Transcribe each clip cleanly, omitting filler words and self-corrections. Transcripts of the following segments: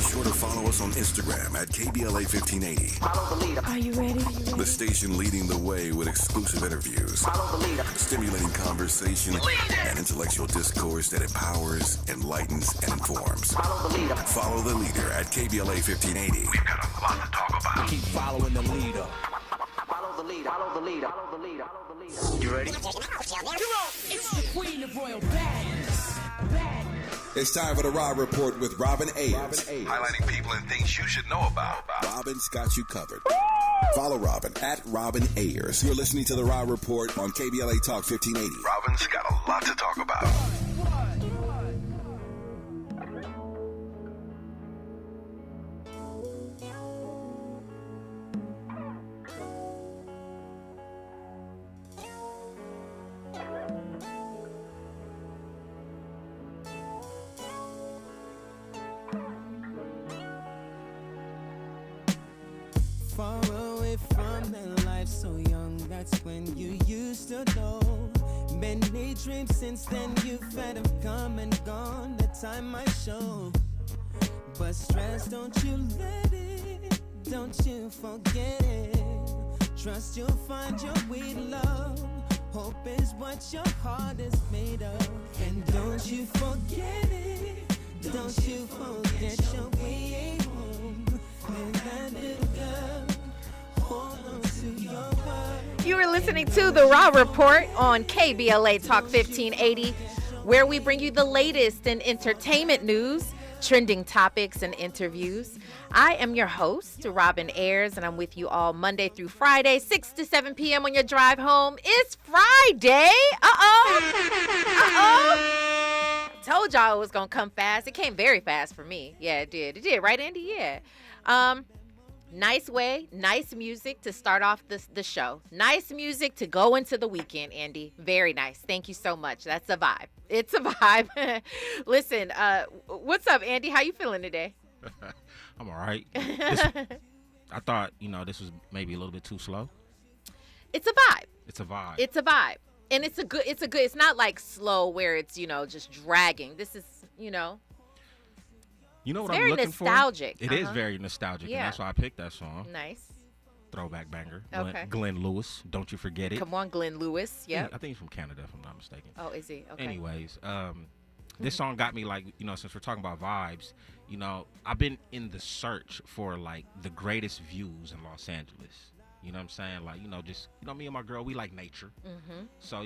sure to follow us on Instagram at KBLA 1580. Follow the leader. Are you ready? The station leading the way with exclusive interviews, Follow the leader. stimulating conversation, and intellectual discourse that empowers, enlightens, and informs. Follow the leader. Follow the leader at KBLA 1580. We've got a lot to talk about. Keep following the leader. Follow the leader. Follow the leader. Follow the leader. Follow the leader. You ready? It's the queen of royal badness. It's time for the Rob Report with Robin Ayers. Highlighting people and things you should know about. Robin's got you covered. Follow Robin at Robin Ayers. You're listening to the Rob Report on KBLA Talk 1580. Robin's got a lot to talk about. Far away from that life so young, that's when you used to know. Many dreams since then you've had have come and gone, the time might show. But stress, don't you let it, don't you forget it. Trust you'll find your way to love. Hope is what your heart is made of. And don't you forget it, don't you forget your way home. And that little girl, hold on to your word. You are listening to the Raw Report on KBLA Talk 1580, where we bring you the latest in entertainment news, trending topics, and interviews. I am your host, Robin Ayers, and I'm with you all Monday through Friday, 6 to 7 p.m. on your drive home. It's Friday. Told y'all it was going to come fast. It came very fast for me. Yeah, it did. It did, right, Andy? Yeah. Nice way, nice music to start off the show. Nice music to go into the weekend, Andy. Very nice. Thank you so much. That's a vibe. It's a vibe. Listen, what's up, Andy? How you feeling today? I'm all right. I thought, this was maybe a little bit too slow. It's a vibe. It's a vibe. It's a vibe. And it's not like slow where it's, just dragging. This is, You know what It's I'm very looking nostalgic. for? It is very nostalgic, Yeah. and that's why I picked that song. Nice. Throwback banger. Okay. Glenn Lewis, Don't You Forget It. Come on, Glenn Lewis. Yeah, Yep. I think he's from Canada, if I'm not mistaken. Oh, is he? Okay. Anyways, this song got me, since we're talking about vibes, I've been in the search for, the greatest views in Los Angeles. You know what I'm saying? Me and my girl, we like nature. Mm-hmm. So,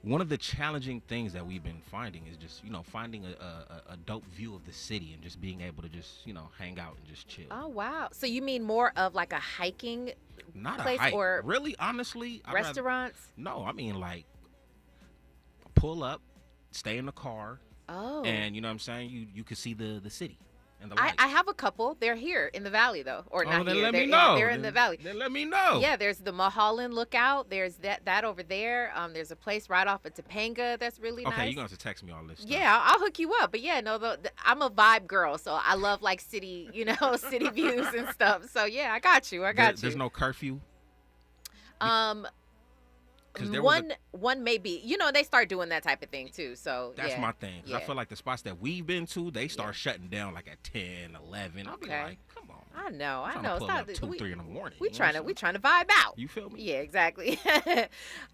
one of the challenging things that we've been finding is just, finding a dope view of the city and just being able to just, hang out and just chill. Oh, wow. So you mean more of like a hiking Not place a hike. or Really, honestly, restaurants? No, I mean, pull up, stay in the car, Oh. and, you know what I'm saying? You can see the city and the lights. I have a couple. They're here in the valley, though. Or not then here. let they're me know. They're in the valley. Then let me know. Yeah, there's the Mulholland Lookout. There's that over there. There's a place right off of Topanga that's really nice. Okay, you're going to have to text me all this stuff. Yeah, I'll hook you up. But yeah, no, I'm a vibe girl, so I love city, city views and stuff. So yeah, I got you. There's no curfew? One may be. They start doing that type of thing too. So That's yeah. my thing. 'Cause Yeah. I feel like the spots that we've been to, they start shutting down at 10, 11. I'll be Okay. like, come on. I know. I'm trying to It's pull not up 2, 3 in the morning. We you know what trying I'm to vibe out. You feel me? Yeah, exactly.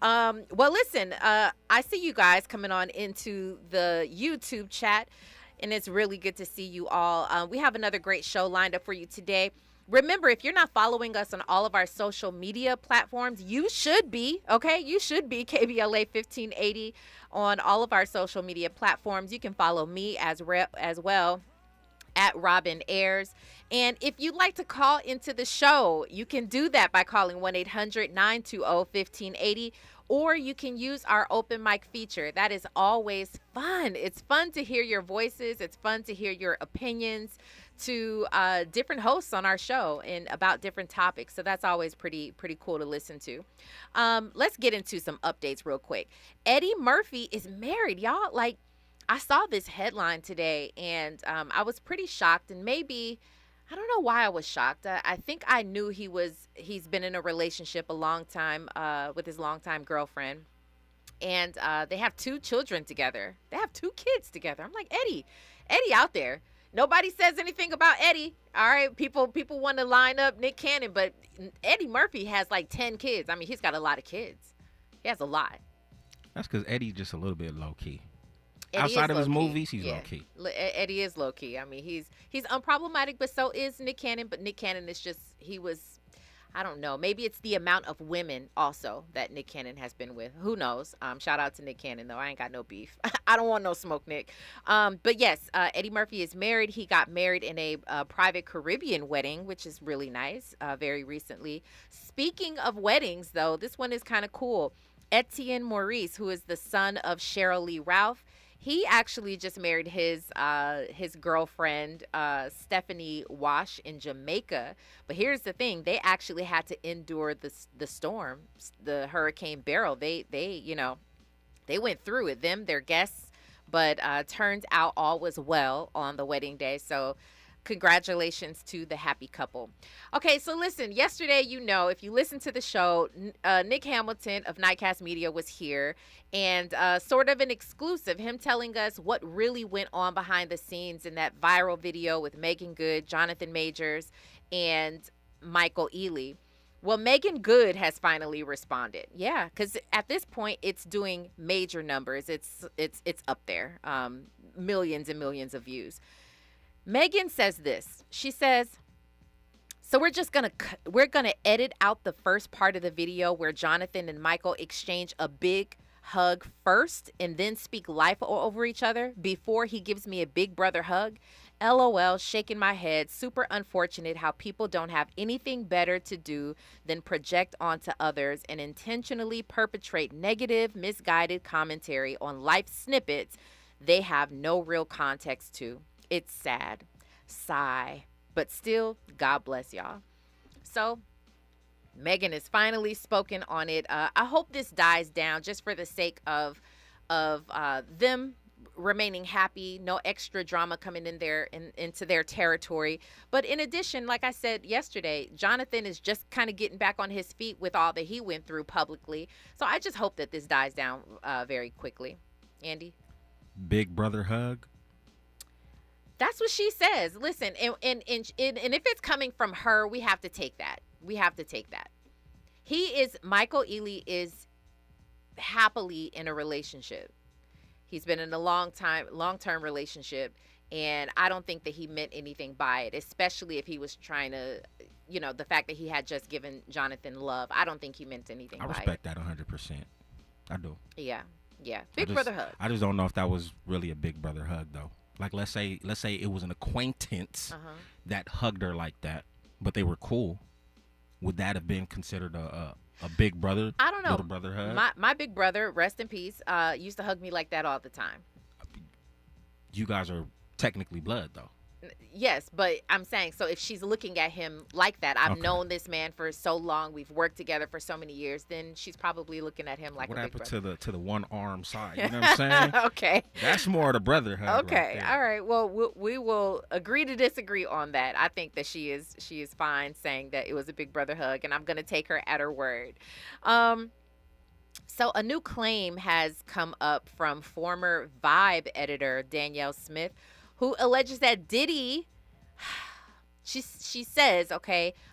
Well, listen, I see you guys coming on into the YouTube chat, and it's really good to see you all. We have another great show lined up for you today. Remember, if you're not following us on all of our social media platforms, you should be, okay? You should be KBLA 1580 on all of our social media platforms. You can follow me as well at Robin Ayers. And if you'd like to call into the show, you can do that by calling 1-800-920-1580, or you can use our open mic feature. That is always fun. It's fun to hear your voices. It's fun to hear your opinions to different hosts on our show and about different topics. So that's always pretty cool to listen to. Let's get into some updates real quick. Eddie Murphy is married, y'all. I saw this headline today, and I was pretty shocked, and maybe I don't know why I was shocked. I think I knew he's been in a relationship a long time with his longtime girlfriend, and they have 2 children together. They have 2 kids together. I'm like, Eddie out there. Nobody says anything about Eddie. All right, people want to line up Nick Cannon, but Eddie Murphy has like 10 kids. I mean, he's got a lot of kids. He has a lot. That's because Eddie's just a little bit low key. Eddie Outside of his low-key. movies, he's Yeah. low key. Eddie is low key. I mean, he's unproblematic, but so is Nick Cannon. But Nick Cannon is just, he was, I don't know. Maybe it's the amount of women also that Nick Cannon has been with. Who knows? Shout out to Nick Cannon, though. I ain't got no beef. I don't want no smoke, Nick. But yes, Eddie Murphy is married. He got married in a private Caribbean wedding, which is really nice, very recently. Speaking of weddings, though, this one is kind of cool. Etienne Maurice, who is the son of Cheryl Lee Ralph, he actually just married his girlfriend, Stephanie Wash, in Jamaica. But here's the thing. They actually had to endure the storm, the Hurricane Beryl. They went through it, their guests. But turns out all was well on the wedding day. So congratulations to the happy couple. Okay, so listen, yesterday, if you listen to the show, Nick Hamilton of Nightcast Media was here, and sort of an exclusive, him telling us what really went on behind the scenes in that viral video with Megan Good, Jonathan Majors, and Michael Ealy. Well, Megan Good has finally responded. Yeah, because at this point, it's doing major numbers. It's up there, millions and millions of views. Megan says this. She says, so we're gonna edit out the first part of the video where Jonathan and Michael exchange a big hug first and then speak life over each other before he gives me a big brother hug. LOL, shaking my head. Super unfortunate how people don't have anything better to do than project onto others and intentionally perpetrate negative, misguided commentary on life snippets they have no real context to. It's sad. Sigh. But still, God bless y'all. So, Megan has finally spoken on it. I hope this dies down just for the sake of them remaining happy. No extra drama coming into their territory. But in addition, like I said yesterday, Jonathan is just kind of getting back on his feet with all that he went through publicly. So I just hope that this dies down very quickly. Andy? Big brother hug? That's what she says. Listen, and if it's coming from her, we have to take that. Michael Ealy is happily in a relationship. He's been in a long-term relationship, and I don't think that he meant anything by it, especially if he was trying to, the fact that he had just given Jonathan love. I don't think he meant anything by it. I respect that 100%. I do. Yeah. Big brother hug. I just don't know if that was really a big brother hug, though. Like, let's say it was an acquaintance that hugged her like that, but they were cool. Would that have been considered a big brother? I don't know. Little brother hug? My big brother, rest in peace, used to hug me like that all the time. You guys are technically blood, though. Yes, but I'm saying, so if she's looking at him like that, I've known this man for so long, we've worked together for so many years, then she's probably looking at him like a big brother. What happened to the one arm side? You know what I'm saying? Okay. That's more the brother hug. Okay. Right all right. Well, we will agree to disagree on that. I think that she is fine saying that it was a big brother hug, and I'm going to take her at her word. So a new claim has come up from former Vibe editor Danielle Smith, who alleges that Diddy, she says,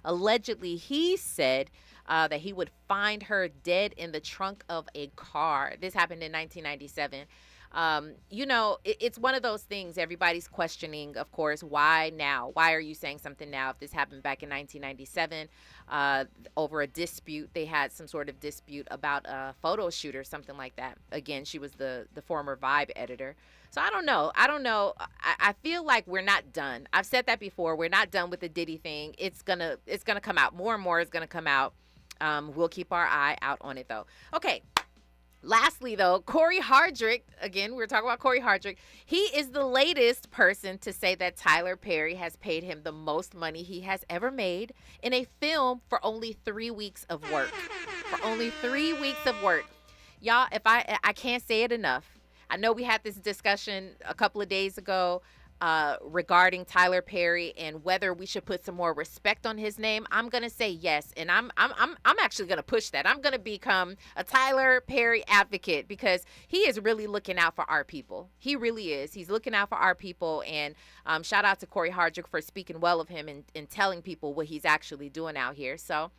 allegedly he said that he would find her dead in the trunk of a car. This happened in 1997. It's one of those things everybody's questioning, of course. Why now? Why are you saying something now if this happened back in 1997 over a dispute? They had some sort of dispute about a photo shoot or something like that. Again, she was the former Vibe editor. So I don't know. I feel like we're not done. I've said that before. We're not done with the Diddy thing. It's gonna come out. More and more is gonna come out. We'll keep our eye out on it, though. Okay. Lastly, though, Corey Hardrick, again, we're talking about Corey Hardrick. He is the latest person to say that Tyler Perry has paid him the most money he has ever made in a film for only 3 weeks of work. Y'all, if I can't say it enough. I know we had this discussion a couple of days ago. regarding Tyler Perry and whether we should put some more respect on his name, I'm gonna say yes, and I'm actually gonna push that. I'm gonna become a Tyler Perry advocate because he is really looking out for our people. He really is. He's looking out for our people, and shout out to Corey Hardrick for speaking well of him and telling people what he's actually doing out here. So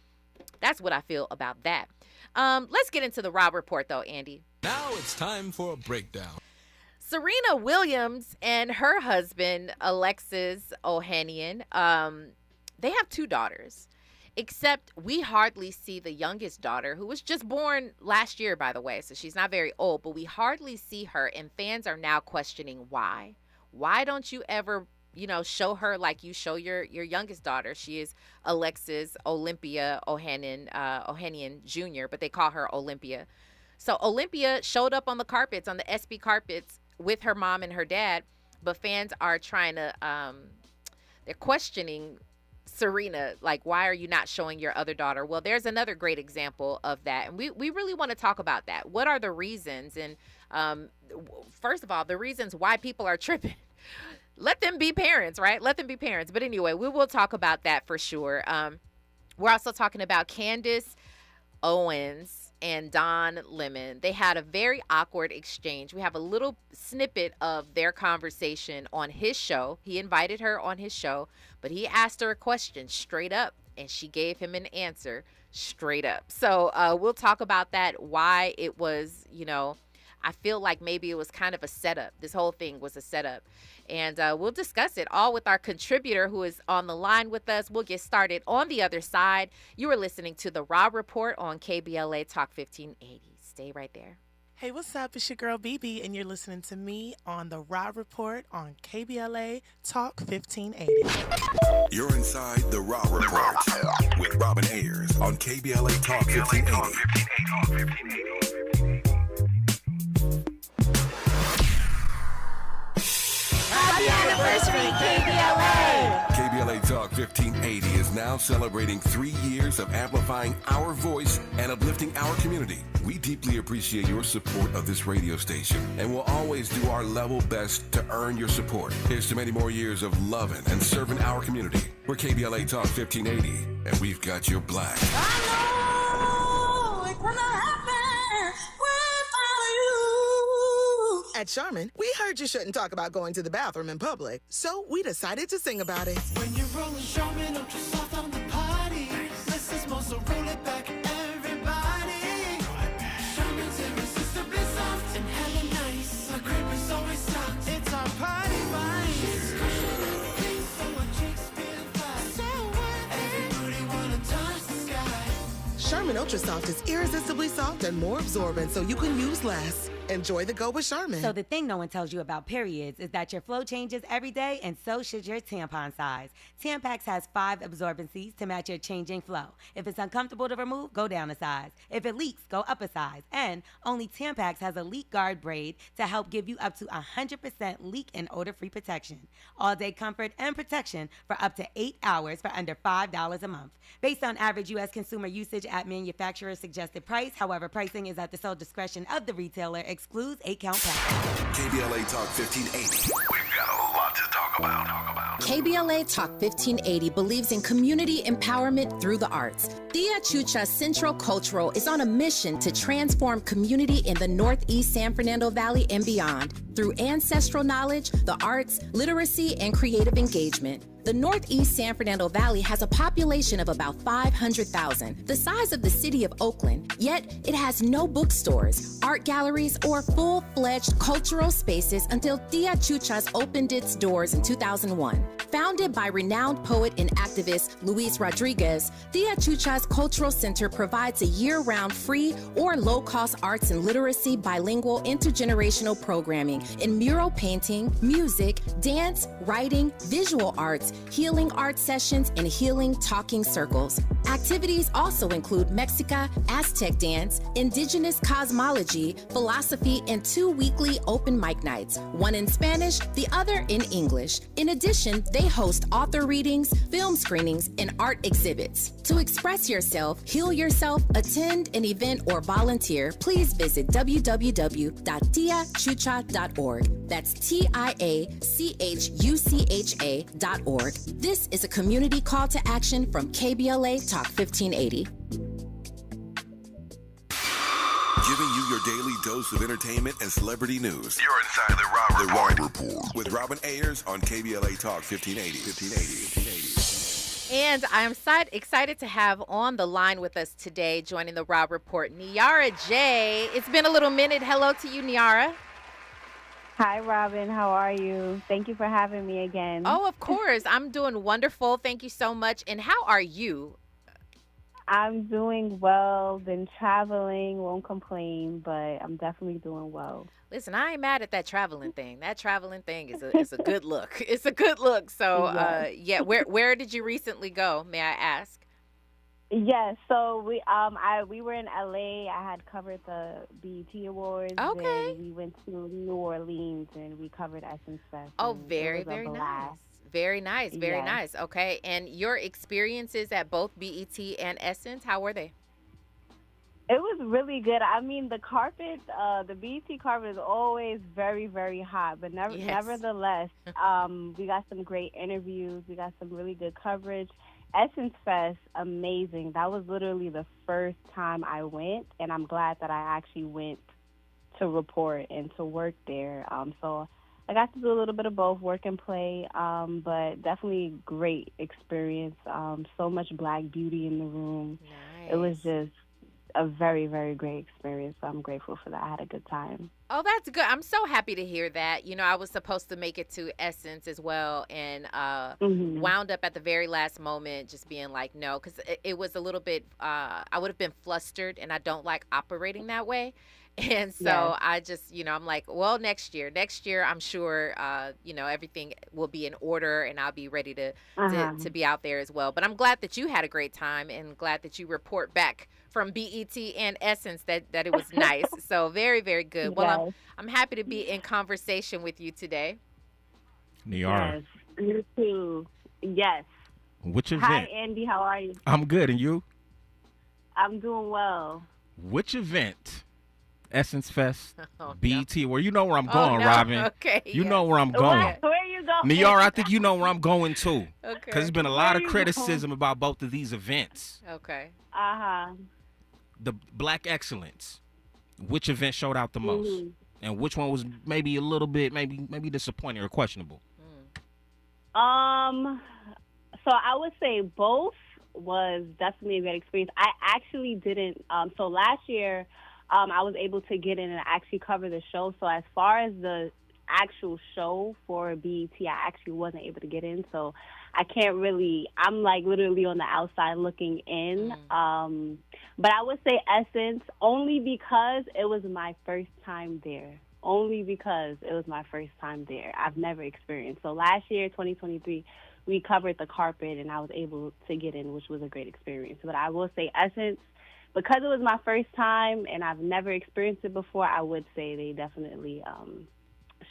that's what I feel about that. Let's get into the Rob Report, though, Andy. Now it's time for a breakdown. Serena Williams and her husband, Alexis Ohanian, they have 2 daughters, except we hardly see the youngest daughter, who was just born last year, by the way, so she's not very old, but we hardly see her, and fans are now questioning why. Why don't you ever, show her like you show your youngest daughter? She is Alexis Olympia Ohanian Jr., but they call her Olympia. So Olympia showed up on the carpets, on the SB carpets, with her mom and her dad, but fans are trying to, they're questioning Serena, like, why are you not showing your other daughter? Well, there's another great example of that, and we really want to talk about that. What are the reasons? And first of all, the reasons why people are tripping. Let them be parents, right? Let them be parents. But anyway, we will talk about that for sure. We're also talking about Candace Owens and Don Lemon. They had a very awkward exchange. We have a little snippet of their conversation on his show. He invited her on his show, but he asked her a question straight up, and she gave him an answer straight up. So we'll talk about that, why it was, I feel like maybe it was kind of a setup. This whole thing was a setup. And we'll discuss it all with our contributor who is on the line with us. We'll get started on the other side. You are listening to the Rob Report on KBLA Talk 1580. Stay right there. Hey, what's up? It's your girl BB, and you're listening to me on the Rob Report on KBLA Talk 1580. You're inside the Raw Report with Robin Ayers on KBLA Talk 1580. Happy anniversary, KBLA! KBLA Talk 1580 is now celebrating 3 years of amplifying our voice and uplifting our community. We deeply appreciate your support of this radio station and will always do our level best to earn your support. Here's to many more years of loving and serving our community. We're KBLA Talk 1580, and we've got your black. At Charmin, we heard you shouldn't talk about going to the bathroom in public, so we decided to sing about it. When you're rolling Charmin, ultra soft on the party. Less is more, so roll it back, everybody. Charmin's irresistibly soft and hella nice. My crib is always stocked. It's our party vice. Things so our cheeks feel fly. So what? Everybody wanna touch the sky. Charmin Ultra Soft is irresistibly soft and more absorbent, so you can use less. Enjoy the go with Charmin. So the thing no one tells you about periods is that your flow changes every day, and so should your tampon size. Tampax has 5 absorbencies to match your changing flow. If it's uncomfortable to remove, go down a size. If it leaks, go up a size. And only Tampax has a leak guard braid to help give you up to 100% leak and odor-free protection. All-day comfort and protection for up to 8 hours for under $5 a month. Based on average U.S. consumer usage at manufacturer's suggested price, however, pricing is at the sole discretion of the retailer, excludes 8-count packs. KBLA Talk 1580. We've got a lot to talk about. KBLA Talk 1580 believes in community empowerment through the arts. Tia Chucha Central Cultural is on a mission to transform community in the Northeast San Fernando Valley and beyond through ancestral knowledge, the arts, literacy, and creative engagement. The Northeast San Fernando Valley has a population of about 500,000, the size of the city of Oakland, yet it has no bookstores, art galleries, or full-fledged cultural spaces until Tia Chuchas opened its doors in 2001. Founded by renowned poet and activist Luis Rodriguez, Tia Chuchas Cultural Center provides a year-round free or low-cost arts and literacy bilingual intergenerational programming in mural painting, music, dance, writing, visual arts, healing art sessions, and healing talking circles. Activities also include Mexica, Aztec dance, indigenous cosmology, philosophy, and 2 weekly open mic nights, one in Spanish, the other in English. In addition, they They host author readings, film screenings, and art exhibits. To express yourself, heal yourself, attend an event, or volunteer, please visit www.tiachucha.org. That's TIACHUCHA.org. This is a community call to action from KBLA Talk 1580. Giving you your daily dose of entertainment and celebrity news. You're inside the Raw Report. With Robin Ayers on KBLA Talk 1580. And I'm excited to have on the line with us today, joining the Raw Report, Niara J. It's been a little minute. Hello to you, Niara. Hi, Robin. How are you? Thank you for having me again. Oh, of course. I'm doing wonderful. Thank you so much. And how are you? I'm doing well. Been traveling. Won't complain, but I'm definitely doing well. Listen, I ain't mad at that traveling thing. That traveling thing is a good look. It's a good look. So, yeah. Where did you recently go? May I ask? Yes. So we were in LA. I had covered the BET Awards. Okay. And we went to New Orleans and we covered Essence Fest. Oh, very, very nice. Very nice. Very nice. Okay. And your experiences at both BET and Essence, how were they? It was really good. I mean, the carpet, the BET carpet is always very, very hot. But nevertheless, we got some great interviews. We got some really good coverage. Essence Fest, amazing. That was literally the first time I went, and I'm glad that I actually went to report and to work there. So I got to do a little bit of both, work and play, but definitely great experience. So much Black beauty in the room. Nice. It was just a very, very great experience. So I'm grateful for that. I had a good time. Oh, that's good. I'm so happy to hear that. You know, I was supposed to make it to Essence as well and wound up at the very last moment just being like, no, because it was a little bit, I would have been flustered, and I don't like operating that way. And so I just, I'm like, well, next year, I'm sure, everything will be in order and I'll be ready to be out there as well. But I'm glad that you had a great time and glad that you report back from BET and Essence that it was nice. So very, very good. Well, I'm happy to be in conversation with you today. Niara. Yes, you too. Yes. Which event? Hi, Andy. How are you? I'm good. And you? I'm doing well. Which event? Essence Fest, BET, where you know where I'm going, Robin. Okay. You know where I'm going. Where you going? Niara, I think you know where I'm going too. Okay. Because there's been a lot of criticism about both of these events. Okay. The Black Excellence. Which event showed out the most? And which one was maybe a little bit, maybe disappointing or questionable? So I would say both was definitely a great experience. I actually didn't. So last year, I was able to get in and actually cover the show. So as far as the actual show for BET, I actually wasn't able to get in. So I can't really, I'm like literally on the outside looking in. But I would say Essence only because it was my first time there. I've never experienced. So last year, 2023, we covered the carpet and I was able to get in, which was a great experience. But I will say Essence, because it was my first time and I've never experienced it before, I would say they definitely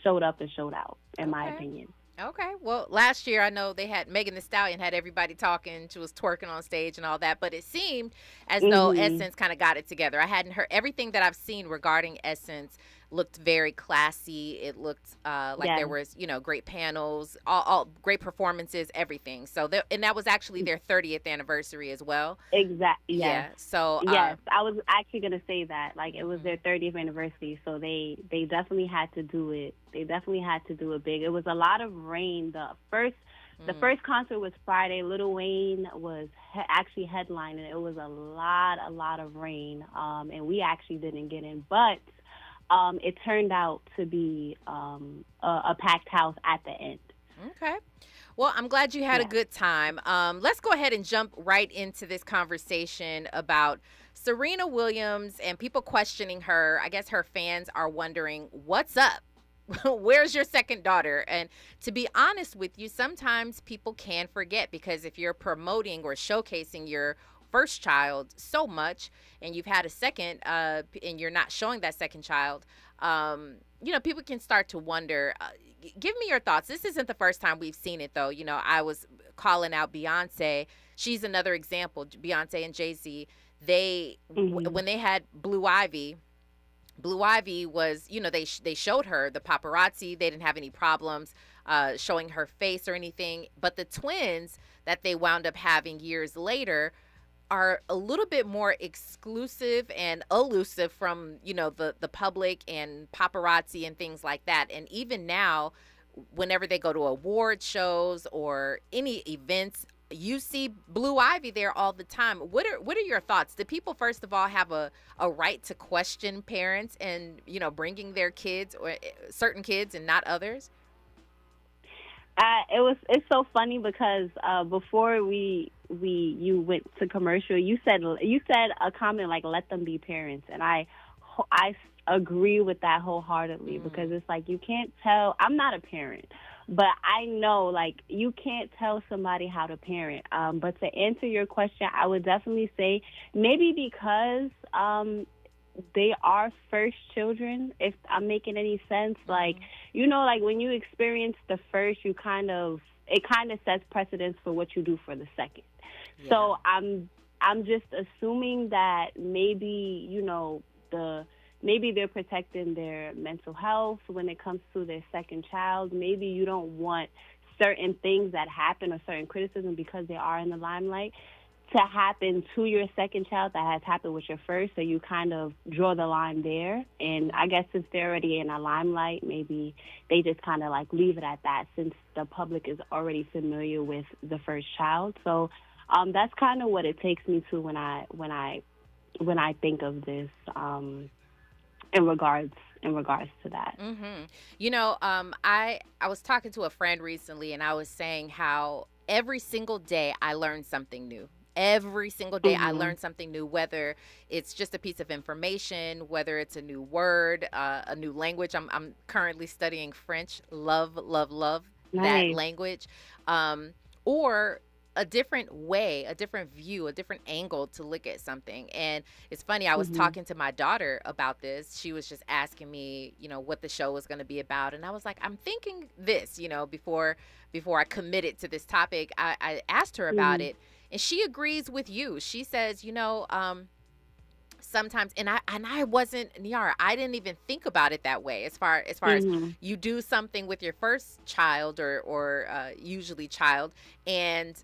showed up and showed out, in my opinion. Okay. Well, last year I know they had Megan Thee Stallion had everybody talking. She was twerking on stage and all that, but it seemed as though Essence kind of got it together. I hadn't heard everything that I've seen regarding Essence looked very classy. It looked like there was, great panels, all great performances, everything. So and that was actually their 30th anniversary as well. Exactly. Yes. Yeah. So yes, I was actually going to say that. Like, it was their 30th anniversary, so they definitely had to do it. They definitely had to do it big. It was a lot of rain. The first concert was Friday. Lil Wayne was actually headlining. It was a lot of rain, and we actually didn't get in, but it turned out to be a packed house at the end. Okay. Well, I'm glad you had a good time. Let's go ahead and jump right into this conversation about Serena Williams and people questioning her. I guess her fans are wondering, what's up? Where's your second daughter? And to be honest with you, sometimes people can forget, because if you're promoting or showcasing your first child so much and you've had a second and you're not showing that second child, people can start to wonder. Give me your thoughts. This isn't the first time we've seen it, though. I was calling out Beyonce. She's another example. Beyonce and Jay-Z, when they had Blue Ivy was, they showed her the paparazzi. They didn't have any problems showing her face or anything. But the twins that they wound up having years later are a little bit more exclusive and elusive from, the public and paparazzi and things like that. And even now, whenever they go to award shows or any events, you see Blue Ivy there all the time. What are your thoughts? Do people, first of all, have a right to question parents and, bringing their kids or certain kids and not others? It's so funny because before you went to commercial, you said a comment like, let them be parents, and I agree with that wholeheartedly, because it's like, you can't tell. I'm not a parent, but I know, like, you can't tell somebody how to parent. But to answer your question, I would definitely say maybe because they are first children, if I'm making any sense. Like, like when you experience the first, it kind of sets precedence for what you do for the second. Yeah. So I'm just assuming that maybe, maybe they're protecting their mental health when it comes to their second child. Maybe you don't want certain things that happen or certain criticism because they are in the limelight to happen to your second child that has happened with your first, so you kind of draw the line there. And I guess since they're already in a limelight, maybe they just kind of like leave it at that, since the public is already familiar with the first child. So that's kind of what it takes me to when I think of this in regards to that. I was talking to a friend recently, and I was saying how every single day I learned something new. Every single day I learn something new, whether it's just a piece of information, whether it's a new word, a new language. I'm currently studying French. Love that language. Or a different way, a different view, a different angle to look at something. And it's funny, I was talking to my daughter about this. She was just asking me, what the show was going to be about. And I was like, I'm thinking this, before I committed to this topic. I asked her about it. And she agrees with you. She says, sometimes, and I wasn't, Niara, I didn't even think about it that way. As far as you do something with your first child or usually child, and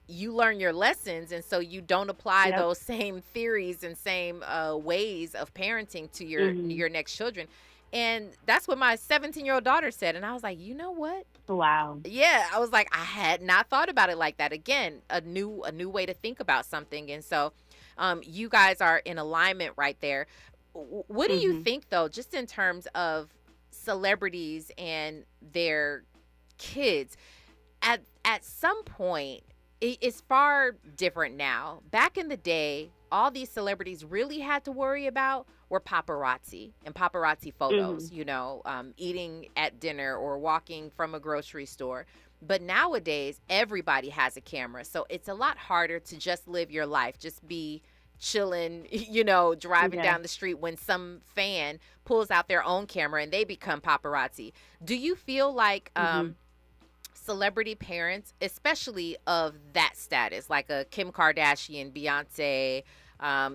you learn your lessons, and so you don't apply those same theories and same ways of parenting to your next children. And that's what my 17-year-old daughter said. And I was like, you know what? Wow. Yeah, I was like, I had not thought about it like that. Again, a new way to think about something. And so you guys are in alignment right there. What do you think, though, just in terms of celebrities and their kids? At some point, it's far different now. Back in the day, all these celebrities really had to worry about were paparazzi and paparazzi photos, eating at dinner or walking from a grocery store. But nowadays, everybody has a camera. So it's a lot harder to just live your life, just be chilling, driving down the street when some fan pulls out their own camera and they become paparazzi. Do you feel like celebrity parents, especially of that status, like a Kim Kardashian, Beyonce,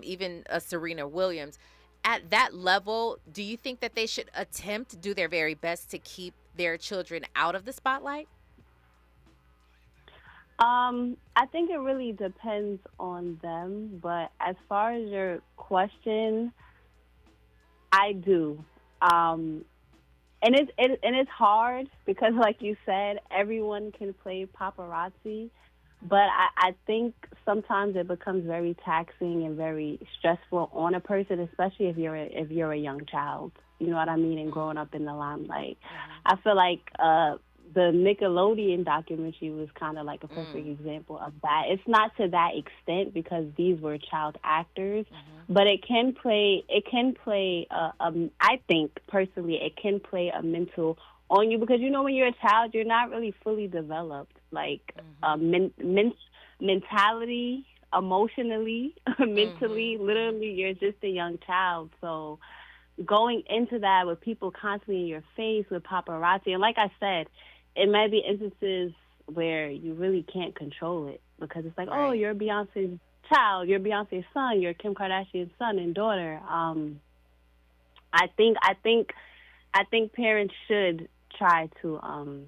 even a Serena Williams, at that level, do you think that they should attempt to do their very best to keep their children out of the spotlight? I think it really depends on them, but as far as your question, I do. And it's hard because, like you said, everyone can play paparazzi. But I think sometimes it becomes very taxing and very stressful on a person, especially if you're a young child. You know what I mean? And growing up in the limelight. I feel like the Nickelodeon documentary was kind of like a perfect example of that. It's not to that extent because these were child actors, but it can play. I think personally, it can play a mental on you because when you're a child, you're not really fully developed, like mentality, emotionally, mentally. Literally, you're just a young child. So, going into that with people constantly in your face with paparazzi, and like I said, it might be instances where you really can't control it because it's like, oh, you're Beyonce's child, you're Beyonce's son, you're Kim Kardashian's son and daughter. I think parents should try to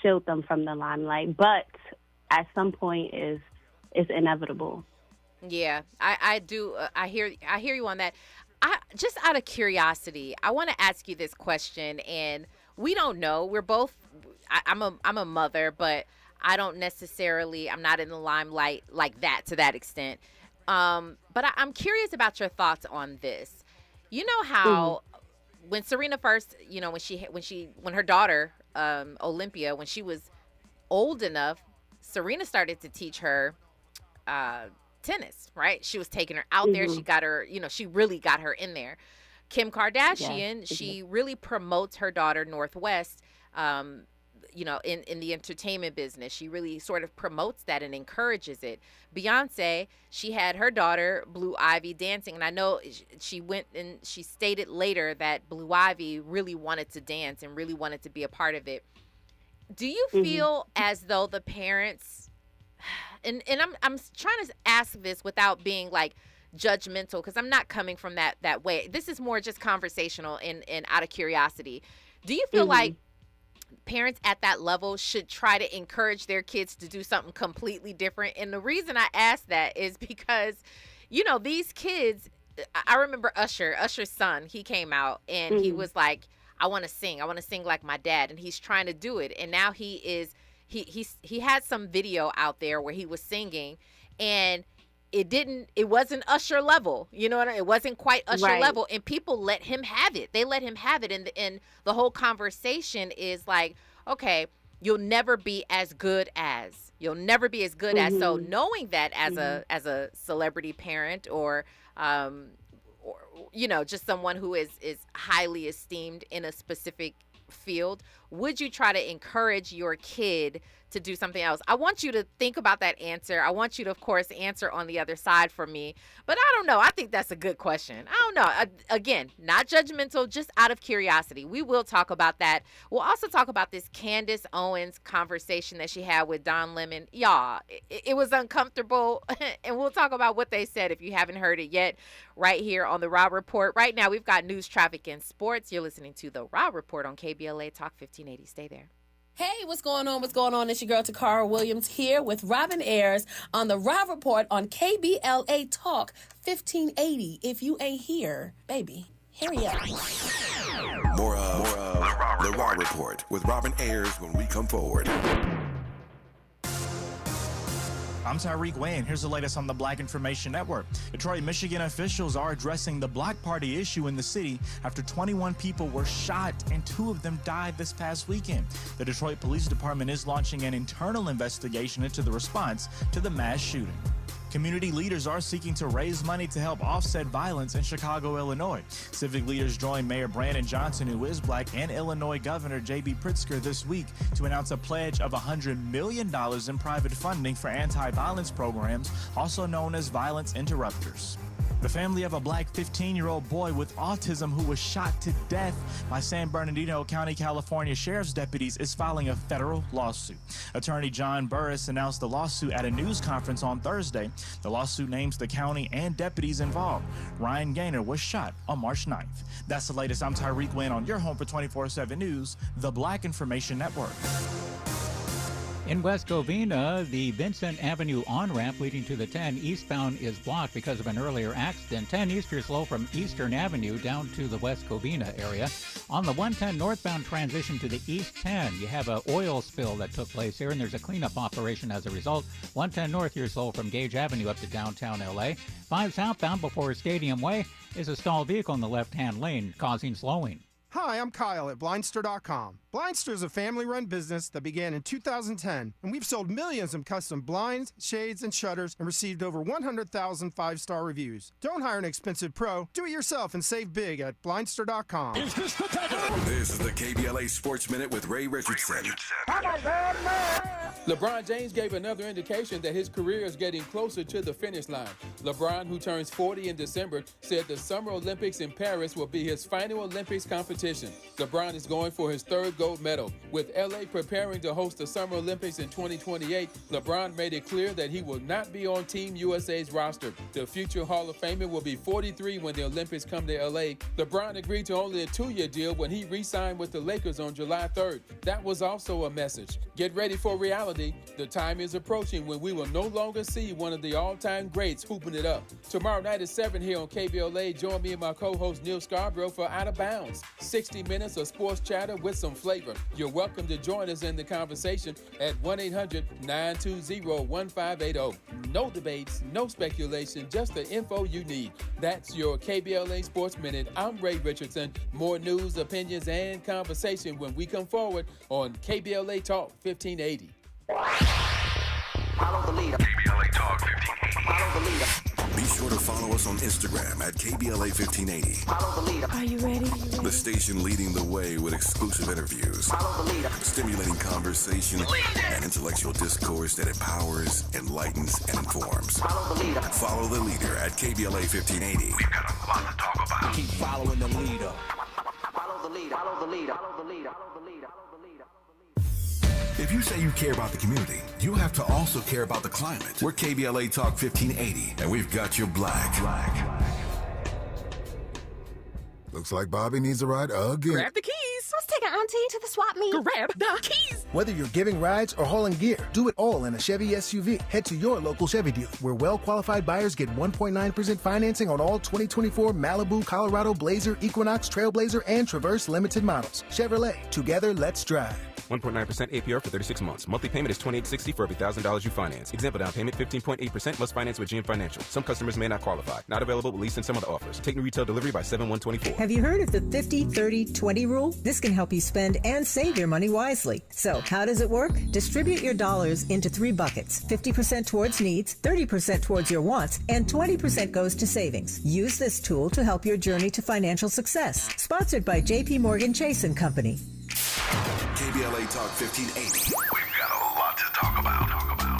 shield them from the limelight, but at some point it's inevitable. Yeah, I do. I hear you on that. Just out of curiosity, I want to ask you this question, and we don't know. We're both. I'm a mother, but I don't necessarily. I'm not in the limelight like that to that extent. But I'm curious about your thoughts on this. You know how when Serena first, you know, when her daughter Olympia, when she was old enough, Serena started to teach her tennis, right? She was taking her out there. She got her, you know, she really got her in there. Kim Kardashian, she really promotes her daughter Northwest, you know, in the entertainment business. She really sort of promotes that and encourages it. Beyonce, she had her daughter Blue Ivy dancing, and I know she went and she stated later that Blue Ivy really wanted to dance and really wanted to be a part of it. Do you feel as though the parents, and I'm trying to ask this without being like judgmental, because I'm not coming from that way. This is more just conversational and out of curiosity. Do you feel like parents at that level should try to encourage their kids to do something completely different? And the reason I ask that is because, you know, these kids, I remember Usher's son, he came out and he was like, I want to sing like my dad. And he's trying to do it. And now he had some video out there where he was singing, and it wasn't Usher level, you know what I mean? It wasn't quite Usher level, and people let him have it. They let him have it, and the whole conversation is like, okay, you'll never be as good as. So knowing that as a celebrity parent or you know, just someone who is highly esteemed in a specific field, would you try to encourage your kid to do something else? I want you to think about that answer. I want you to, of course, answer on the other side for me. But I don't know. I think that's a good question. I don't know. Again, not judgmental, just out of curiosity. We will talk about that. We'll also talk about this Candace Owens conversation that she had with Don Lemon. Y'all, it was uncomfortable. And we'll talk about what they said if you haven't heard it yet, right here on the Raw Report. Right now, we've got news, traffic, and sports. You're listening to the Raw Report on KBLA Talk 1580. Stay there. Hey, what's going on? It's your girl Takara Williams here with Robin Ayers on the Raw Report on KBLA Talk 1580. If you ain't here, baby, hurry up. More of the Raw Report with Robin Ayers when we come forward. I'm Tyreek Wayne. Here's the latest on the Black Information Network. Detroit, Michigan officials are addressing the Block Party issue in the city after 21 people were shot and 2 of them died this past weekend. The Detroit Police Department is launching an internal investigation into the response to the mass shooting. Community leaders are seeking to raise money to help offset violence in Chicago, Illinois. Civic leaders joined Mayor Brandon Johnson, who is Black, and Illinois Governor J.B. Pritzker this week to announce a pledge of $100 million in private funding for anti-violence programs, also known as violence interrupters. The family of a Black 15-year-old boy with autism who was shot to death by San Bernardino County, California Sheriff's deputies is filing a federal lawsuit. Attorney John Burris announced the lawsuit at a news conference on Thursday. The lawsuit names the county and deputies involved. Ryan Gaynor was shot on March 9th. That's the latest. I'm Tyreek Wynn on your home for 24/7 News, the Black Information Network. In West Covina, the Vincent Avenue on-ramp leading to the 10 eastbound is blocked because of an earlier accident. 10 east, you're slow from Eastern Avenue down to the West Covina area. On the 110 northbound transition to the East 10, you have an oil spill that took place here, and there's a cleanup operation as a result. 110 north, you're slow from Gage Avenue up to downtown L.A. 5 southbound before Stadium Way is a stalled vehicle in the left-hand lane, causing slowing. Hi, I'm Kyle at Blindster.com. Blindster is a family-run business that began in 2010, and we've sold millions of custom blinds, shades, and shutters and received over 100,000 five-star reviews. Don't hire an expensive pro. Do it yourself and save big at blindster.com. This is the KBLA Sports Minute with Ray Richardson. LeBron James gave another indication that his career is getting closer to the finish line. LeBron, who turns 40 in December, said the Summer Olympics in Paris will be his final Olympics competition. LeBron is going for his third gold medal. With LA preparing to host the Summer Olympics in 2028, LeBron made it clear that he will not be on Team USA's roster. The future Hall of Famer will be 43 when the Olympics come to LA. LeBron agreed to only a 2-year deal when he re-signed with the Lakers on July 3rd. That was also a message. Get ready for reality. The time is approaching when we will no longer see one of the all-time greats hooping it up. Tomorrow night at 7 here on KBLA, join me and my co-host Neil Scarborough for Out of Bounds. 60 minutes of sports chatter with some flavor. You're welcome to join us in the conversation at 1-800-920-1580. No debates, no speculation, just the info you need. That's your KBLA Sports Minute. I'm Ray Richardson. More news, opinions, and conversation when we come forward on KBLA Talk 1580. Follow the leader. KBLA Talk 1580. Follow the leader. Be sure to follow us on Instagram at KBLA 1580. Follow the leader. Are you ready? The station leading the way with exclusive interviews, Follow the leader. stimulating conversation, and intellectual discourse that empowers, enlightens, and informs. Follow the leader. Follow the leader at KBLA 1580. We've got a lot to talk about. Keep following the leader. Follow the leader. Follow the leader. Follow the leader. Follow the leader. If you say you care about the community, you have to also care about the climate. We're KBLA Talk 1580, and we've got your black. Looks like Bobby needs a ride again. Grab the keys. Let's take our auntie to the swap meet. Grab the keys. Whether you're giving rides or hauling gear, do it all in a Chevy SUV. Head to your local Chevy dealer, where well-qualified buyers get 1.9% financing on all 2024 Malibu, Colorado, Blazer, Equinox, Trailblazer, and Traverse limited models. Chevrolet, together, let's drive. 1.9% APR for 36 months. Monthly payment is $2,860 for every $1,000 you finance. Example down payment 15.8% must finance with GM Financial. Some customers may not qualify. Not available with lease and some other offers. Take new retail delivery by 7/1/24. Have you heard of the 50-30-20 rule? This can help you spend and save your money wisely. So, how does it work? Distribute your dollars into 3 buckets. 50% towards needs, 30% towards your wants, and 20% goes to savings. Use this tool to help your journey to financial success. Sponsored by JP Morgan Chase & Company. KBLA Talk 1580. We've got a lot to talk about.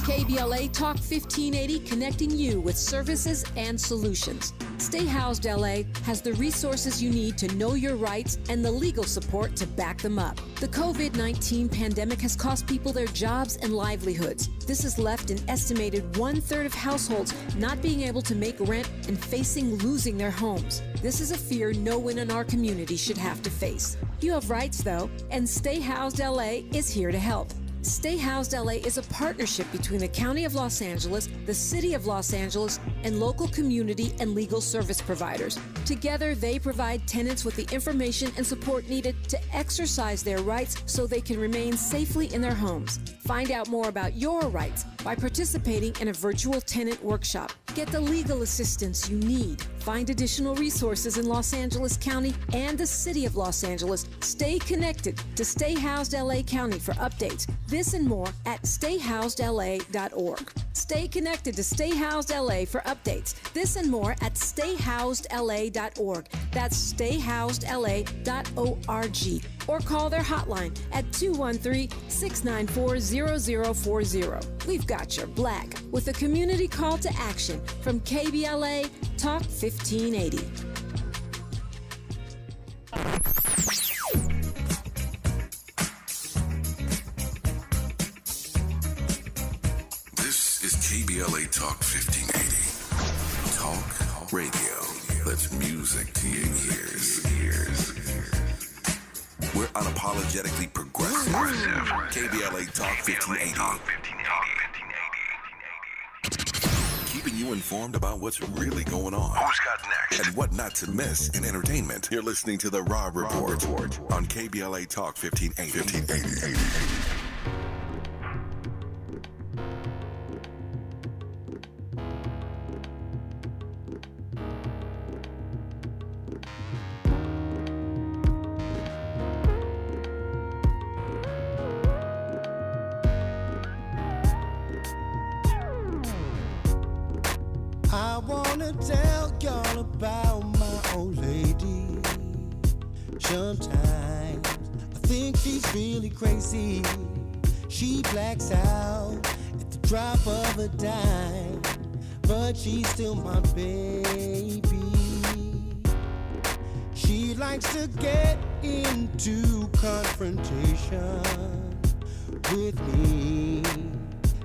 KBLA Talk 1580, connecting you with services and solutions. Stay Housed LA has the resources you need to know your rights and the legal support to back them up. The COVID-19 pandemic has cost people their jobs and livelihoods. This has left an estimated 1/3 of households not being able to make rent and facing losing their homes. This is a fear no one in our community should have to face. You have rights, though, and Stay Housed LA is here to help. Stay Housed LA is a partnership between the County of Los Angeles, the City of Los Angeles, and local community and legal service providers. Together, they provide tenants with the information and support needed to exercise their rights so they can remain safely in their homes. Find out more about your rights by participating in a virtual tenant workshop. Get the legal assistance you need. Find additional resources in Los Angeles County and the City of Los Angeles. Stay connected to Stay Housed LA County for updates. This and more at stayhousedla.org. Stay connected to Stay Housed LA for updates. This and more at stayhousedla.org. That's stayhousedla.org. Or call their hotline at 213-694-0040. We've got your black with a community call to action from KBLA Talk 1580. This is KBLA Talk 1580. Talk radio. That's music to your ears. We're unapologetically progressive. KBLA Talk 1580. Keeping you informed about what's really going on. Who's got next? And what not to miss in entertainment. You're listening to The Rob Report on KBLA Talk 1580. I wanna tell y'all about my old lady. Sometimes I think she's really crazy. She blacks out at the drop of a dime, but she's still my baby. She likes to get into confrontation with me,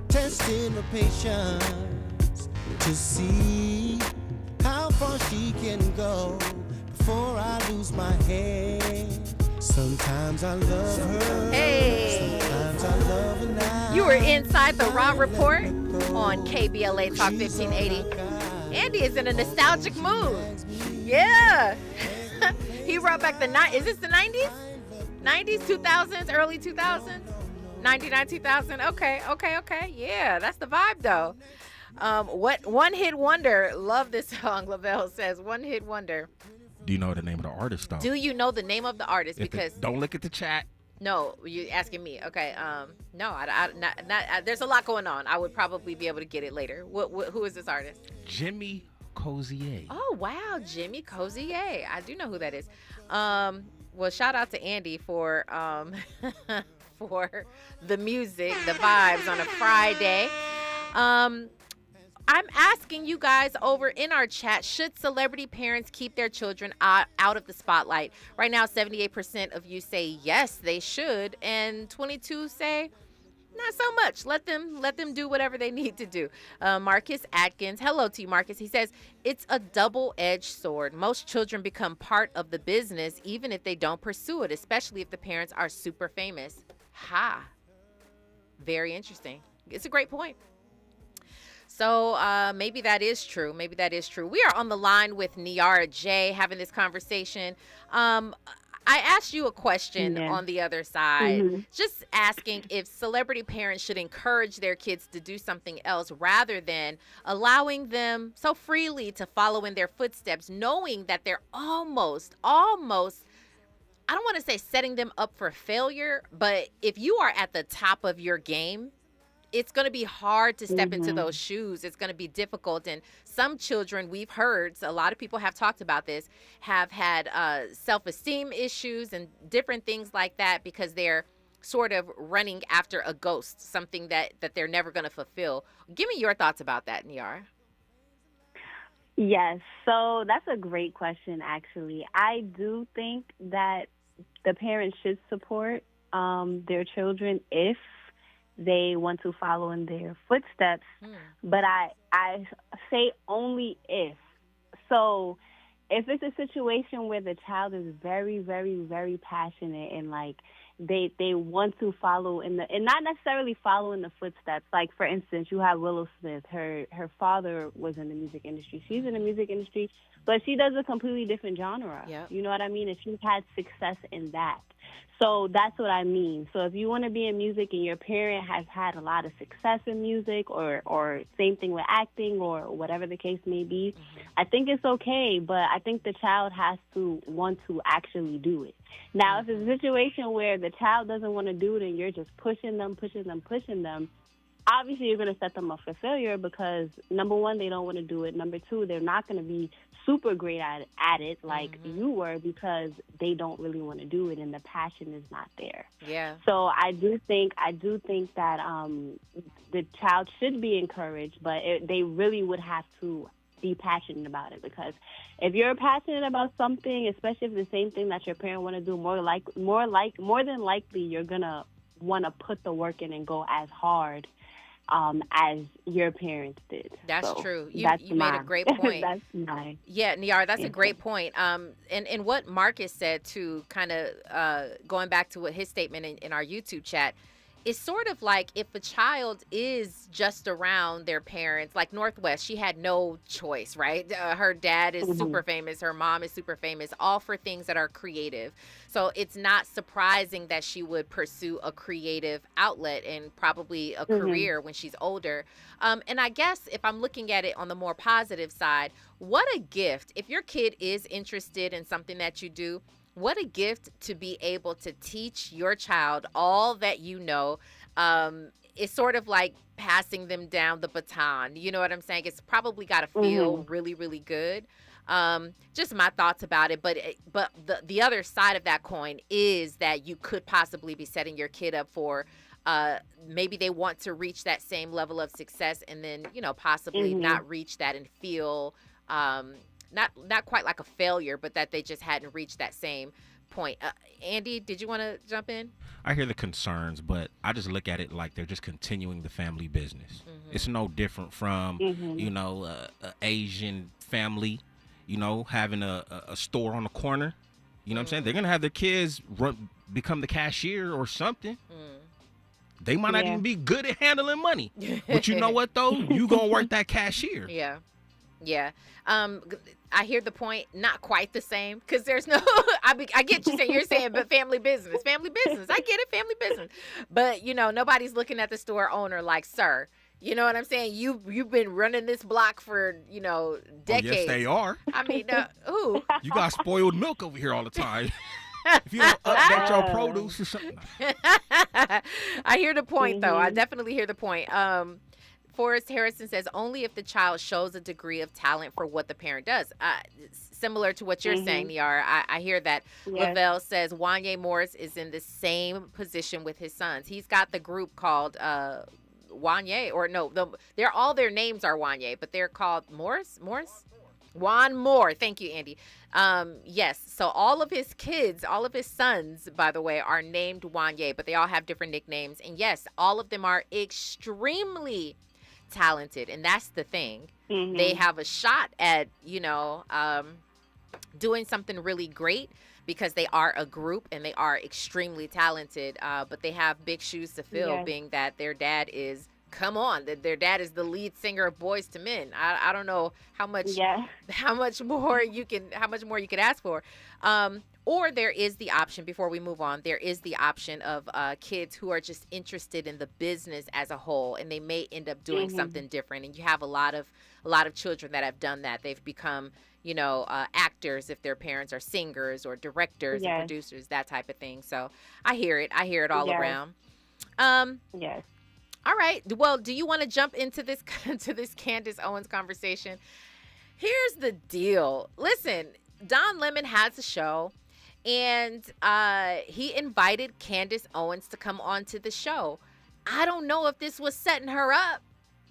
testing her patience to see how far she can go before I lose my head. Sometimes I love her. Hey. Sometimes I love her now. You were inside the Raw Report on KBLA Talk 1580. Andy is in a nostalgic mood. Yeah. He brought back is this the 90s? 90s, 2000s, early 2000s? 99, 2000? Okay. Yeah, that's the vibe, though. What One Hit Wonder. Love this song, Lavelle says. One Hit Wonder. Do you know the name of the artist, though? Do you know the name of the artist? Because don't look at the chat. No, you asking me. Okay. No, there's a lot going on. I would probably be able to get it later. Who is this artist? Jimmy Cozier. Oh, wow. Jimmy Cozier. I do know who that is. Well, shout out to Andy for for the music, the vibes on a Friday. I'm asking you guys over in our chat, should celebrity parents keep their children out of the spotlight? Right now, 78% of you say yes, they should, and 22 say not so much. Let them do whatever they need to do. Marcus Atkins, hello to you, Marcus. He says, it's a double-edged sword. Most children become part of the business even if they don't pursue it, especially if the parents are super famous. Ha. Very interesting. It's a great point. So maybe that is true. We are on the line with Niara J having this conversation. I asked you a question on the other side, just asking if celebrity parents should encourage their kids to do something else rather than allowing them so freely to follow in their footsteps, knowing that they're almost, I don't want to say setting them up for failure, but if you are at the top of your game, it's going to be hard to step into those shoes. It's going to be difficult. And some children, we've heard, so a lot of people have talked about this, have had self-esteem issues and different things like that because they're sort of running after a ghost, something that they're never going to fulfill. Give me your thoughts about that, Niara. Yes, so that's a great question, actually. I do think that the parents should support their children if they want to follow in their footsteps, but I say only if. So if it's a situation where the child is very, very, very passionate and like they want to follow in and not necessarily follow in the footsteps. Like for instance, you have Willow Smith. Her father was in the music industry. She's in the music industry, but she does a completely different genre. Yep. You know what I mean? And she's had success in that. So that's what I mean. So if you want to be in music and your parent has had a lot of success in music or same thing with acting or whatever the case may be, I think it's okay, but I think the child has to want to actually do it. Now, if it's a situation where the child doesn't want to do it and you're just pushing them, obviously you're going to set them up for failure because, number one, they don't want to do it. Number two, they're not going to be super great at it like you were because they don't really want to do it and the passion is not there. Yeah. So I do think that the child should be encouraged, but they really would have to be passionate about it because if you're passionate about something, especially if the same thing that your parent want to do, more than likely you're going to want to put the work in and go as hard as your parents did. That's so true. You made a great point. That's mine. Yeah, Niara, that's a great point. And what Marcus said too, kind of going back to what his statement in our YouTube chat, it's sort of like if a child is just around their parents, like Northwest, she had no choice, right? Her dad is super famous. Her mom is super famous, all for things that are creative. So it's not surprising that she would pursue a creative outlet and probably a career when she's older. And I guess if I'm looking at it on the more positive side, what a gift. If your kid is interested in something that you do, what a gift to be able to teach your child all that you know. it's sort of like passing them down the baton. You know what I'm saying? It's probably got to feel really, really good. Just my thoughts about it. But the other side of that coin is that you could possibly be setting your kid up for maybe they want to reach that same level of success and then, possibly not reach that and feel not quite like a failure, but that they just hadn't reached that same point. Andy, did you want to jump in? I hear the concerns, but I just look at it like they're just continuing the family business. It's no different from, a Asian family, having a store on the corner. You know what I'm saying? They're going to have their kids become the cashier or something. They might not even be good at handling money. But you know what, though? You going to work that cashier. Yeah. Yeah. I hear the point. Not quite the same, because there's no, I get you saying, you're saying, but family business. I get it, family business. But, nobody's looking at the store owner like, sir, you know what I'm saying? You've been running this block for, decades. Oh, yes, they are. I mean, who? You got spoiled milk over here all the time. If you don't update your produce or something. I hear the point, though. I definitely hear the point. Forrest Harrison says, only if the child shows a degree of talent for what the parent does. Similar to what you're saying, Niara, I hear that. Yes. Lavelle says, Wanye Morris is in the same position with his sons. He's got the group called Wanye, or no, they're all their names are Wanye, but they're called Morris? Juan Moore. Thank you, Andy. Yes. So all of his kids, all of his sons, by the way, are named Wanye, but they all have different nicknames. And yes, all of them are extremely talented. And that's the thing. They have a shot at, doing something really great because they are a group and they are extremely talented. But they have big shoes to fill, being that their dad is, come on, their dad is the lead singer of Boys to Men. I don't know how much more you can ask for. Or there is the option, before we move on, there is the option of kids who are just interested in the business as a whole, and they may end up doing something different. And you have a lot of children that have done that. They've become, actors if their parents are singers, or directors and producers, that type of thing. So I hear it all around. Yes. All right. Well, do you want to jump into this Candace Owens conversation? Here's the deal. Listen, Don Lemon has a show, and he invited Candace Owens to come on to the show. I don't know if this was setting her up.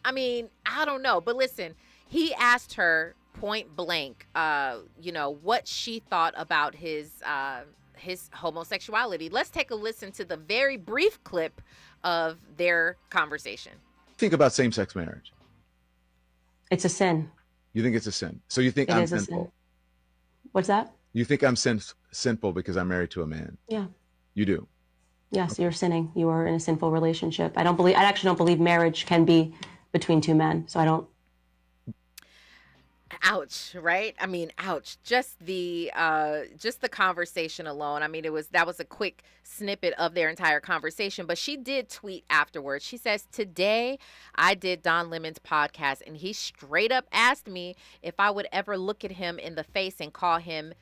I mean, I don't know. But listen, he asked her point blank, what she thought about his homosexuality. Let's take a listen to the very brief clip of their conversation. Think about same-sex marriage. It's a sin. You think it's a sin? So you think I'm sinful? What's that? You think I'm sinful because I'm married to a man? Yeah. You do? Yes, okay. You're sinning. You are in a sinful relationship. I actually don't believe marriage can be between two men. So I don't. Ouch, right? I mean, ouch. Just the conversation alone. I mean, that was a quick snippet of their entire conversation, but she did tweet afterwards. She says, today I did Don Lemon's podcast, and he straight up asked me if I would ever look at him in the face and call him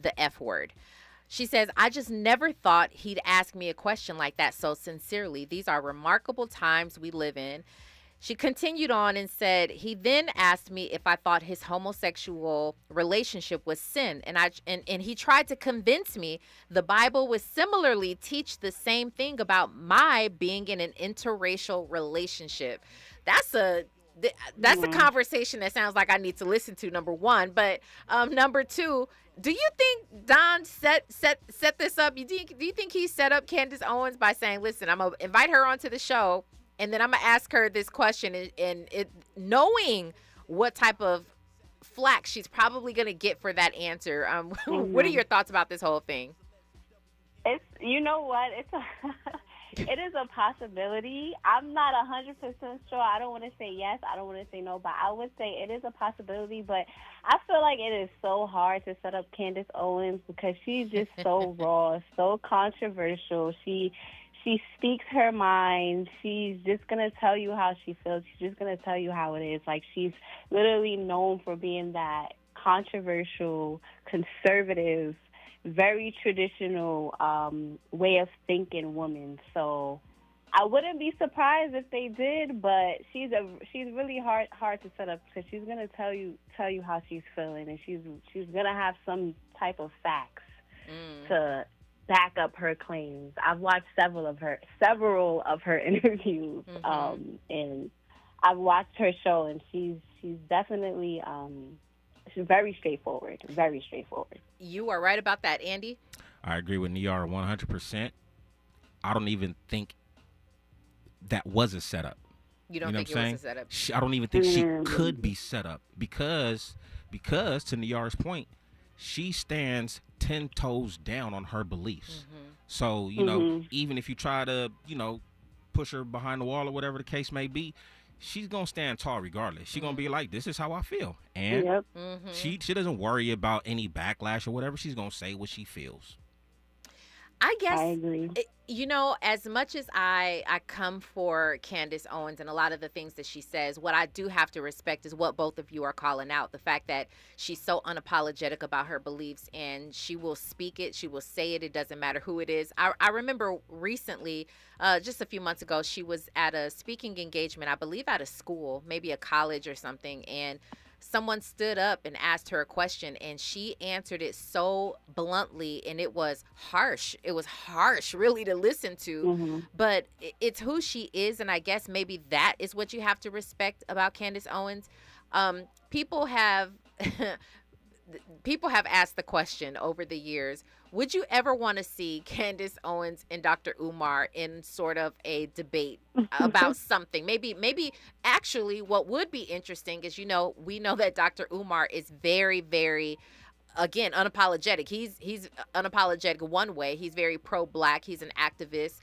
the F word. She says, I just never thought he'd ask me a question like that so sincerely. These are remarkable times we live in. She continued on and said, he then asked me if I thought his homosexual relationship was sin. And he tried to convince me the Bible would similarly teach the same thing about my being in an interracial relationship. That's a conversation that sounds like I need to listen to, number one. But number two, do you think Don set this up? Do you think he set up Candace Owens by saying, listen, I'm going to invite her onto the show, and then I'm going to ask her this question, and knowing what type of flack she's probably going to get for that answer. What are your thoughts about this whole thing? You know what? It is a possibility. I'm not 100% sure. I don't want to say yes. I don't want to say no, but I would say it is a possibility. But I feel like it is so hard to set up Candace Owens because she's just so raw, so controversial. She speaks her mind. She's just going to tell you how she feels. She's just going to tell you how it is. Like, she's literally known for being that controversial, conservative, very traditional way of thinking woman. So I wouldn't be surprised if they did, but she's really hard to set up because she's gonna tell you how she's feeling, and she's gonna have some type of facts to back up her claims. I've watched several of her interviews, and I've watched her show, and she's definitely she's very straightforward. Very straightforward. You are right about that, Andy. I agree with Niara 100%. I don't even think that was a setup. You don't think it was a setup? I don't even think she could be set up because to Niara's point, she stands 10 toes down on her beliefs. So, you know, even if you try to, you know, push her behind the wall or whatever the case may be, she's going to stand tall regardless. She's going to be like, this is how I feel. And she doesn't worry about any backlash or whatever. She's going to say what she feels. I guess, I agree. You know, as much as I come for Candace Owens and a lot of the things that she says, what I do have to respect is what both of you are calling out. The fact that she's so unapologetic about her beliefs, and she will speak it. She will say it. It doesn't matter who it is. I remember recently, just a few months ago, she was at a speaking engagement, I believe at a school, maybe a college or something, and someone stood up and asked her a question, and she answered it so bluntly, and it was harsh. It was harsh, really, to listen to, but it's who she is, and I guess maybe that is what you have to respect about Candace Owens. People have asked the question over the years, would you ever want to see Candace Owens and Dr. Umar in sort of a debate about something? Maybe actually what would be interesting is, you know, we know that Dr. Umar is very, very, again, unapologetic. He's unapologetic one way. He's very pro-Black. He's an activist.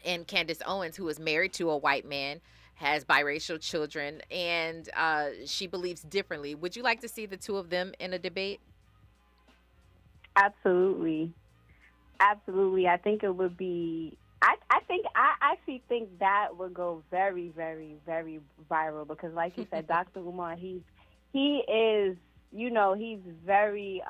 And Candace Owens, who is married to a white man, has biracial children, and she believes differently. Would you like to see the two of them in a debate? Absolutely. I think it would be. I actually think that would go very, very, very viral because, like you said, Dr. Umar, he is, you know, he's very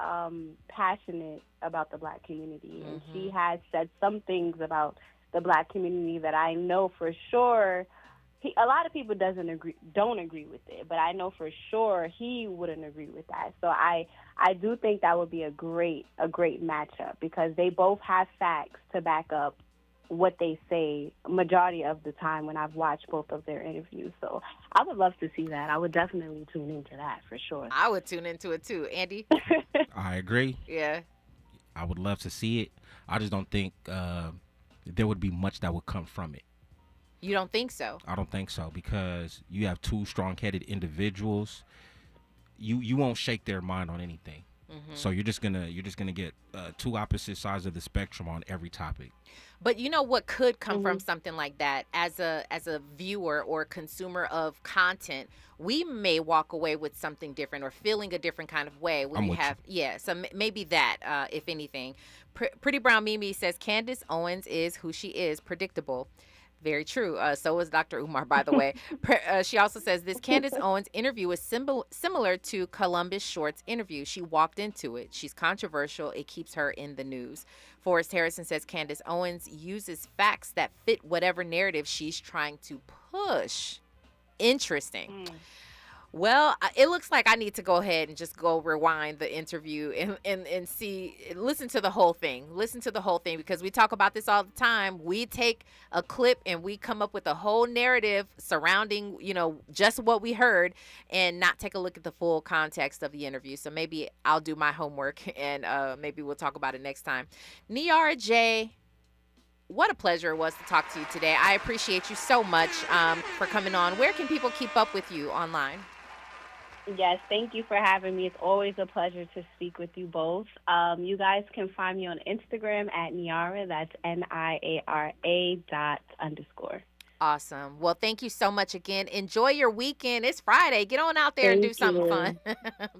passionate about the Black community, and he has said some things about the Black community that I know for sure. A lot of people don't agree with it, but I know for sure he wouldn't agree with that. So I do think that would be a great matchup because they both have facts to back up what they say majority of the time when I've watched both of their interviews. So I would love to see that. I would definitely tune into that for sure. I would tune into it too. Andy? I agree. Yeah. I would love to see it. I just don't think there would be much that would come from it. You don't think so? I don't think so because you have two strong-headed individuals. You won't shake their mind on anything. So you're just gonna get two opposite sides of the spectrum on every topic. But you know what could come from something like that? As a viewer or consumer of content, we may walk away with something different or feeling a different kind of way when so maybe that, if anything. Pretty Brown Mimi says Candace Owens is who she is, predictable. Very true. So is Dr. Umar, by the way. She also says this Candace Owens interview is similar to Columbus Short's interview. She walked into it. She's controversial. It keeps her in the news. Forrest Harrison says Candace Owens uses facts that fit whatever narrative she's trying to push. Interesting. Well, it looks like I need to go ahead and just go rewind the interview and listen to the whole thing. Listen to the whole thing because we talk about this all the time. We take a clip and we come up with a whole narrative surrounding, you know, just what we heard and not take a look at the full context of the interview. So maybe I'll do my homework and maybe we'll talk about it next time. Niara J., what a pleasure it was to talk to you today. I appreciate you so much for coming on. Where can people keep up with you online? Yes, thank you for having me. It's always a pleasure to speak with you both. You guys can find me on Instagram at Niara. That's NIARA._. Awesome. Well, thank you so much again. Enjoy your weekend. It's Friday. Get on out there and do something fun.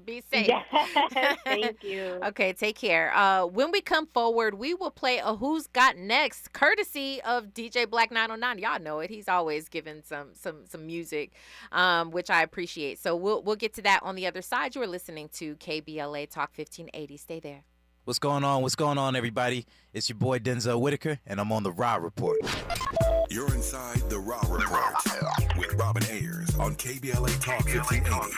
Be safe. Yes, thank you. Okay, take care. When we come forward, we will play a Who's Got Next, courtesy of DJ Black 909. Y'all know it. He's always giving some music, which I appreciate. So we'll get to that on the other side. You are listening to KBLA Talk 1580. Stay there. What's going on? What's going on, everybody? It's your boy Denzel Whitaker, and I'm on the Raw Report. You're inside the Raw Report with Robin Ayers on KBLA Talk 1580.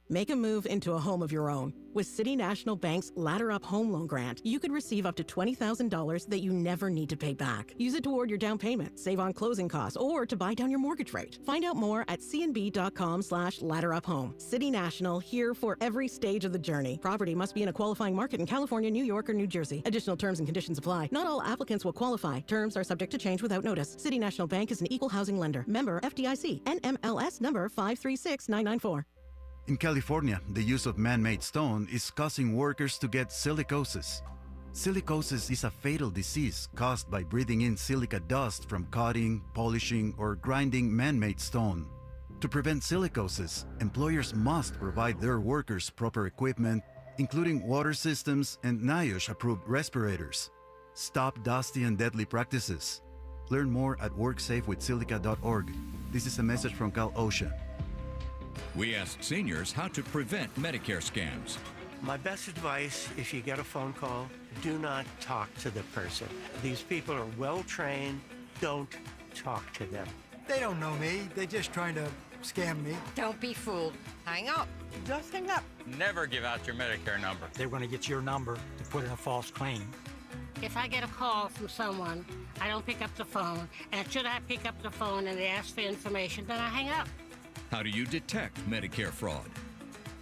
Make a move into a home of your own. With City National Bank's Ladder Up Home Loan Grant, you could receive up to $20,000 that you never need to pay back. Use it toward your down payment, save on closing costs, or to buy down your mortgage rate. Find out more at cnb.com/ladderuphome. City National, here for every stage of the journey. Property must be in a qualifying market in California, New York, or New Jersey. Additional terms and conditions apply. Not all applicants will qualify. Terms are subject to change without notice. City National Bank is an equal housing lender. Member FDIC. NMLS number 536994. In California, the use of man-made stone is causing workers to get silicosis. Silicosis is a fatal disease caused by breathing in silica dust from cutting, polishing, or grinding man-made stone. To prevent silicosis, employers must provide their workers proper equipment, including water systems and NIOSH-approved respirators. Stop dusty and deadly practices. Learn more at worksafewithsilica.org. This is a message from Cal OSHA. We asked seniors how to prevent Medicare scams. My best advice, if you get a phone call, do not talk to the person. These people are well trained. Don't talk to them. They don't know me. They're just trying to scam me. Don't be fooled. Hang up. Just hang up. Never give out your Medicare number. They're going to get your number to put in a false claim. If I get a call from someone, I don't pick up the phone. And should I pick up the phone and they ask for information, then I hang up. How do you detect Medicare fraud?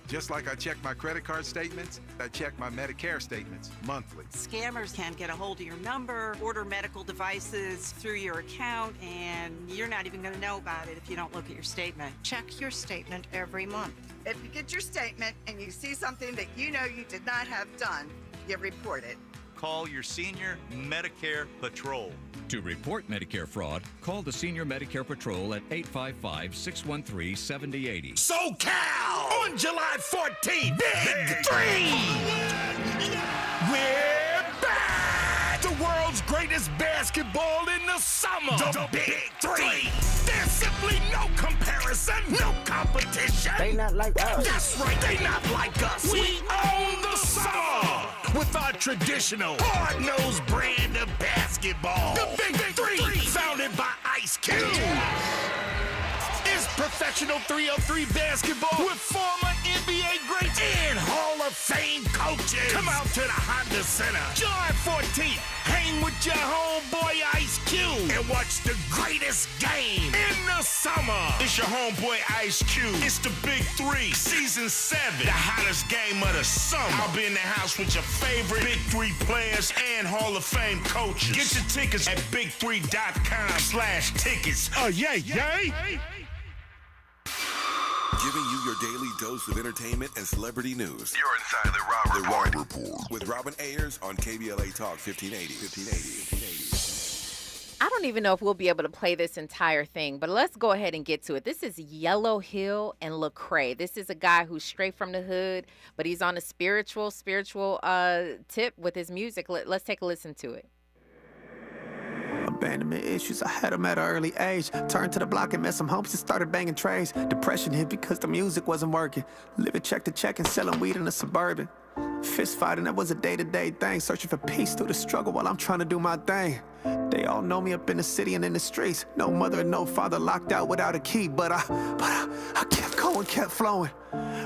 Just like I check my credit card statements, I check my Medicare statements monthly. Scammers can get a hold of your number, order medical devices through your account, and you're not even going to know about it if you don't look at your statement. Check your statement every month. If you get your statement and you see something that you know you did not have done, you report it. Call your senior Medicare Patrol. To report Medicare fraud, call the Senior Medicare Patrol at 855-613-7080. SoCal! On July 14th, Big 3! We're back! The world's greatest basketball in the summer! The Big 3! There's simply no comparison, no competition! They not like us. That's right, they not like us! We own the summer! With our traditional, hard-nosed brand of basketball. The Big 3, founded by Ice Cube. It's professional 303 basketball with former NBA greats and Hall of Fame coaches. Come out to the Honda Center, July 14th. Hang with your homeboy Ice Cube and watch the greatest game in the summer. It's your homeboy Ice Cube. It's the Big 3, Season 7. The hottest game of the summer. I'll be in the house with your favorite Big 3 players and Hall of Fame coaches. Get your tickets at big3.com/tickets. Oh, yay. Giving you your daily dose of entertainment and celebrity news. You're inside the Raw Report. With Robin Ayers on KBLA Talk 1580. I don't even know if we'll be able to play this entire thing, but let's go ahead and get to it. This is Yellow Hill and Lecrae. This is a guy who's straight from the hood, but he's on a spiritual tip with his music. Let's take a listen to it. Abandonment issues, I had them at an early age. Turned to the block and met some homies and started banging trays. Depression hit because the music wasn't working. Living check to check and selling weed in the suburban. Fist fighting, that was a day-to-day thing. Searching for peace through the struggle while I'm trying to do my thing. They all know me up in the city and in the streets. No mother and no father, locked out without a key. But I kept going, kept flowing.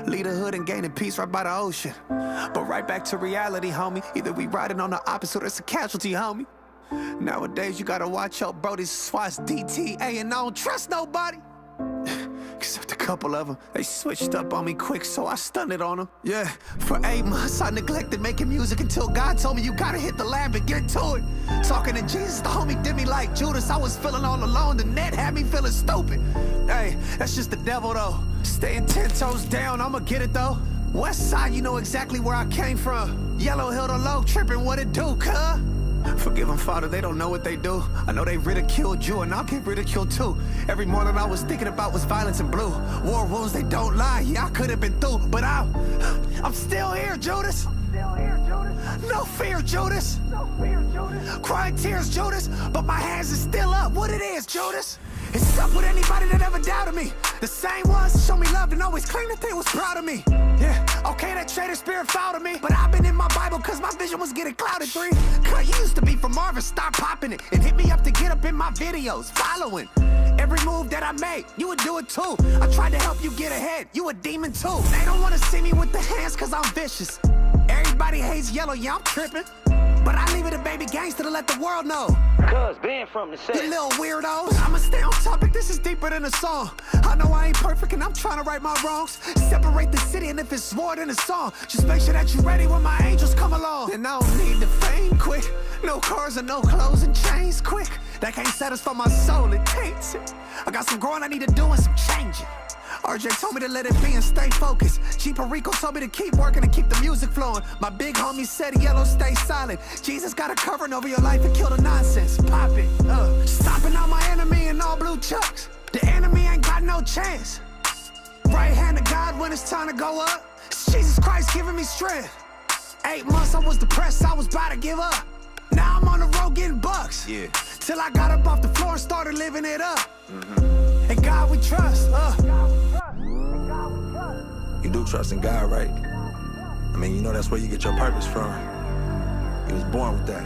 Lead the hood and gaining peace right by the ocean. But right back to reality, homie. Either we riding on the opposite or it's a casualty, homie. Nowadays, you gotta watch out, bro. These SWAT's DTA and I don't trust nobody. Except a couple of them. They switched up on me quick, so I stunned it on them. Yeah, for 8 months, I neglected making music until God told me you gotta hit the lab and get to it. Talking to Jesus, the homie did me like Judas. I was feeling all alone, the net had me feeling stupid. Hey, that's just the devil, though. Staying 10 toes down, I'ma get it, though. West side, you know exactly where I came from. Yellow Hill to low, tripping, what it do, cuh? Forgive them, Father, they don't know what they do. I know they ridiculed you, and I'll get ridiculed too. Every morning I was thinking about was violence and blue. War wounds, they don't lie. Yeah, I could have been through, but I'm still here, Judas. No fear, Judas. Crying tears, Judas, but my hands are still up. What it is, Judas? And sup with anybody that ever doubted me. The same ones that show me love and always claim that they was proud of me. Yeah, okay, that traitor spirit fouled to me, but I've been in my Bible cause my vision was getting clouded. 3, cause you used to be from Marvin, start popping it and hit me up to get up in my videos, following every move that I made. You would do it too. I tried to help you get ahead. You a demon too. They don't wanna see me with the hands cause I'm vicious. Everybody hates yellow, yeah, I'm tripping. But I leave it a baby gangster to let the world know. Cuz being from the set. You little weirdos. I'ma stay on topic, this is deeper than a song. I know I ain't perfect and I'm trying to right my wrongs. Separate the city and if it's more than a song, just make sure that you're ready when my angels come along. And I don't need the fame quick. No cars and no clothes and chains quick. That can't satisfy my soul, it taints it. I got some growing I need to do and some changing. RJ told me to let it be and stay focused. Chico Rico told me to keep working and keep the music flowing. My big homie said yellow stay silent. Jesus got a covering over your life and kill the nonsense. Pop it, stomping out my enemy in all blue chucks. The enemy ain't got no chance. Right hand of God when it's time to go up. It's Jesus Christ giving me strength. 8 months I was depressed, I was about to give up. Now I'm on the road getting bucks. Yeah. Till I got up off the floor and started living it up. And God we trust. You do trust in God, right? I mean, you know that's where you get your purpose from. You was born with that.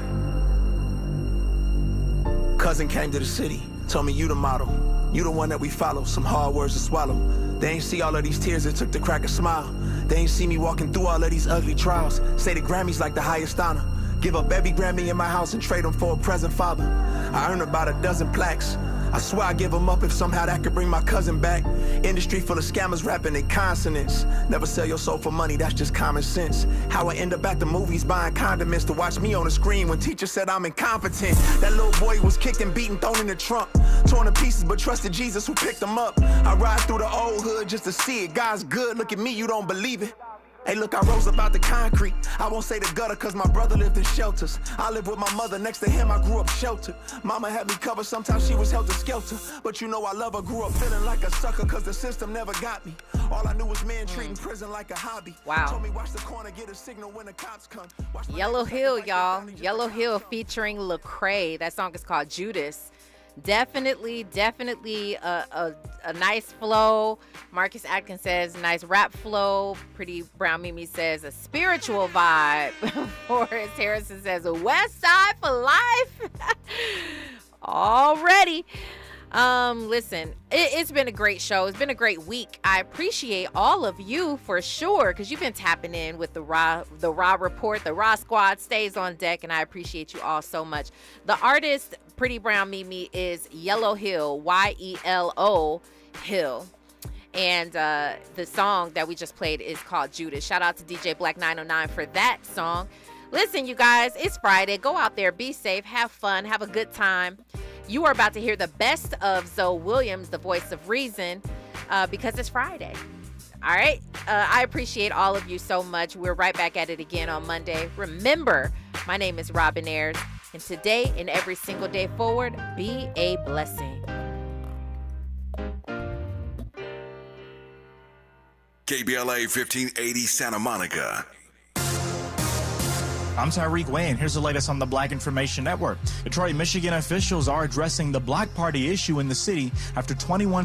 Cousin came to the city, told me you the model. You the one that we follow, some hard words to swallow. They ain't see all of these tears it took to crack a smile. They ain't see me walking through all of these ugly trials. Say the Grammys like the highest honor. Give up every Grammy in my house and trade them for a present father. I earned about a dozen plaques. I swear I'd give them up if somehow that could bring my cousin back. Industry full of scammers rapping in consonants. Never sell your soul for money, that's just common sense. How I end up at the movies buying condiments to watch me on the screen when teacher said I'm incompetent. That little boy was kicked and beaten, thrown in the trunk. Torn to pieces, but trusted Jesus who picked him up. I ride through the old hood just to see it. God's good, look at me, you don't believe it. Hey, look, I rose up out the concrete. I won't say the gutter cause my brother lived in shelters. I lived with my mother, next to him I grew up sheltered. Mama had me covered, sometimes she was helter-skelter. But you know I love her, grew up feeling like a sucker cause the system never got me. All I knew was men treating prison like a hobby. Wow. Told me watch the corner, get a signal when the cops come. Yellow Hill, y'all. Yellow Hill featuring Lecrae. That song is called Judas. Definitely a nice flow. Marcus Atkins says nice rap flow. Pretty Brown Mimi says a spiritual vibe. Forrest Harrison says a West Side for life. Already. Listen, it's been a great show. It's been a great week. I appreciate all of you for sure because you've been tapping in with the Raw Report. The Raw Squad stays on deck, and I appreciate you all so much. The artist, Pretty Brown Mimi, is Yellow Hill, YELO Hill. And the song that we just played is called Judas. Shout out to DJ Black 909 for that song. Listen, you guys, it's Friday. Go out there, be safe, have fun, have a good time. You are about to hear the best of Zoe Williams, the voice of reason, because it's Friday. All right? I appreciate all of you so much. We're right back at it again on Monday. Remember, my name is Robin Ayers, and today and every single day forward, be a blessing. KBLA 1580 Santa Monica. I'm Tyreek Wayne. Here's the latest on the Black Information Network. Detroit, Michigan officials are addressing the Black Party issue in the city after 21